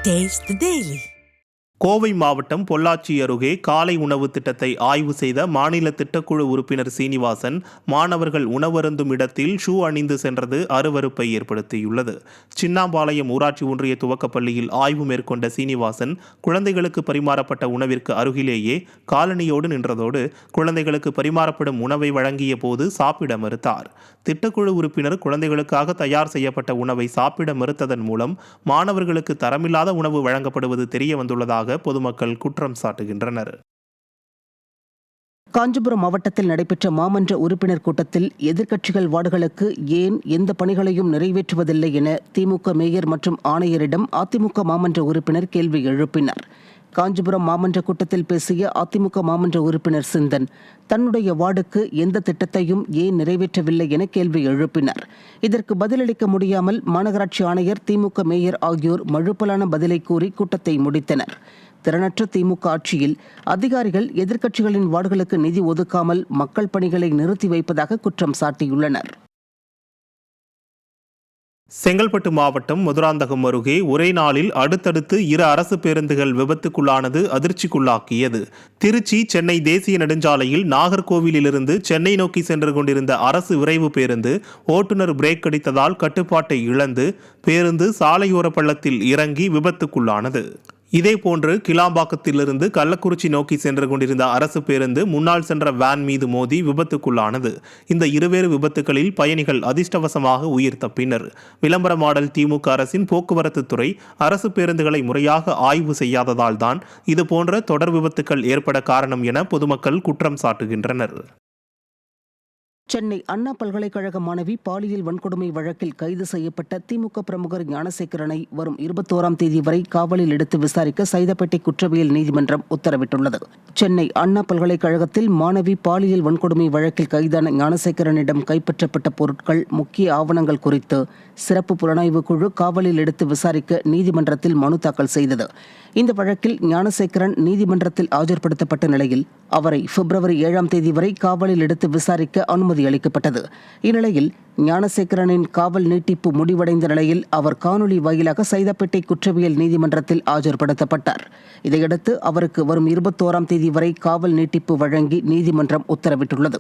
Taste the Daily. Kovai மாவட்டம் பொள்ளாச்சி அருகே காலை உணவு திட்டத்தை ஆய்வு செய்த மாநில திட்டக்குழு உறுப்பினர் சீனிவாசன் மாணவர்கள் உணவருந்தும் இடத்தில் ஷூ அணிந்து சென்றது அருவருப்பை ஏற்படுத்தியுள்ளது. சின்னாம்பாளையம் ஊராட்சி ஒன்றிய துவக்கப்பள்ளியில் ஆய்வு மேற்கொண்ட சீனிவாசன் குழந்தைகளுக்கு பரிமாறப்பட்ட உணவிற்கு அருகிலேயே காலணியோடு நின்றதோடு குழந்தைகளுக்கு பரிமாறப்படும் உணவை வழங்கிய போது சாப்பிட மறுத்தார். திட்டக்குழு உறுப்பினர் குழந்தைகளுக்காக தயார் செய்யப்பட்ட உணவை சாப்பிட மறுத்ததன் மூலம் மாணவர்களுக்கு தரமில்லாத உணவு வழங்கப்படுவது தெரிய வந்துள்ளதாக பொதுமக்கள் குற்றம் சாட்டுகின்றனர். காஞ்சிபுரம் மாவட்டத்தில் நடைபெற்ற மாமன்ற உறுப்பினர் கூட்டத்தில் எதிர்க்கட்சிகள் வார்டுகளுக்கு ஏன் எந்த பணிகளையும் நிறைவேற்றுவதில்லை என திமுக மேயர் மற்றும் ஆணையரிடம் அதிமுக மாமன்ற உறுப்பினர் கேள்வி எழுப்பினார். காஞ்சிபுரம் மாமன்ற கூட்டத்தில் பேசிய அதிமுக மாமன்ற உறுப்பினர் சிந்தன் தன்னுடைய வார்டுக்கு எந்த திட்டத்தையும் ஏன் நிறைவேற்றவில்லை என கேள்வி எழுப்பினார். இதற்கு பதிலளிக்க முடியாமல் மாநகராட்சி ஆணையர், திமுக மேயர் ஆகியோர் மழுப்பலான பதிலை கூறி கூட்டத்தை முடித்தனர். திறனற்ற திமுக ஆட்சியில் அதிகாரிகள் எதிர்க்கட்சிகளின் வார்டுகளுக்கு நிதி ஒதுக்காமல் மக்கள் பணிகளை நிறுத்தி வைப்பதாக குற்றம் சாட்டியுள்ளனர். செங்கல்பட்டு மாவட்டம் மதுராந்தகம் அருகே ஒரே நாளில் அடுத்தடுத்து 2 அரசு பேருந்துகள் விபத்துக்குள்ளானது அதிர்ச்சிக்குள்ளாக்கியது. திருச்சி சென்னை தேசிய நெடுஞ்சாலையில் நாகர்கோவிலிருந்து சென்னை நோக்கி சென்று கொண்டிருந்த அரசு விரைவு பேருந்து ஓட்டுநர் பிரேக் அடித்ததால் கட்டுப்பாட்டை இழந்து பேருந்து சாலையோர பள்ளத்தில் இறங்கி விபத்துக்குள்ளானது. இதேபோன்று கிளாம்பாக்கத்திலிருந்து கள்ளக்குறிச்சி நோக்கி சென்று கொண்டிருந்த அரசு பேருந்து முன்னால் சென்ற வேன் மீது மோதி விபத்துக்குள்ளானது. இந்த இருவேறு விபத்துகளில் பயணிகள் அதிர்ஷ்டவசமாக உயிர் தப்பினர். விளம்பர மாடல் திமுக அரசின் போக்குவரத்து துறை அரசு பேருந்துகளை முறையாக ஆய்வு செய்யாததால் தான் இதுபோன்ற தொடர் விபத்துக்கள் ஏற்பட காரணம் என பொதுமக்கள் குற்றம் சாட்டுகின்றனர். சென்னை அண்ணா பல்கலைக்கழக மாணவி பாலியல் வன்கொடுமை வழக்கில் கைது செய்யப்பட்ட திமுக பிரமுகர் ஞானசேகரனை வரும் 21ஆம் தேதி வரை காவலில் எடுத்து விசாரிக்க சைதாப்பேட்டை குற்றவியல் நீதிமன்றம் உத்தரவிட்டுள்ளது. சென்னை அண்ணா பல்கலைக்கழகத்தில் மாணவி பாலியல் வன்கொடுமை வழக்கில் கைதான ஞானசேகரனிடம் கைப்பற்றப்பட்ட பொருட்கள், முக்கிய ஆவணங்கள் குறித்து சிறப்பு புலனாய்வு குழு காவலில் எடுத்து விசாரிக்க நீதிமன்றத்தில் மனு தாக்கல் செய்தது. இந்த வழக்கில் ஞானசேகரன் நீதிமன்றத்தில் ஆஜர்படுத்தப்பட்ட நிலையில் அவரை பிப்ரவரி 7ஆம் தேதி வரை காவலில் எடுத்து விசாரிக்க அனுமதி அளிக்கப்பட்டது. இந்நிலையில் ஞானசேகரனின் காவல் நீட்டிப்பு முடிவடைந்த நிலையில் அவர் காணொலி வாயிலாக சைதாப்பேட்டை குற்றவியல் நீதிமன்றத்தில் ஆஜர்படுத்தப்பட்டார். இதையடுத்து அவருக்கு வரும் 21ஆம் தேதி வரை காவல் நீட்டிப்பு வழங்கி நீதிமன்றம் உத்தரவிட்டுள்ளது.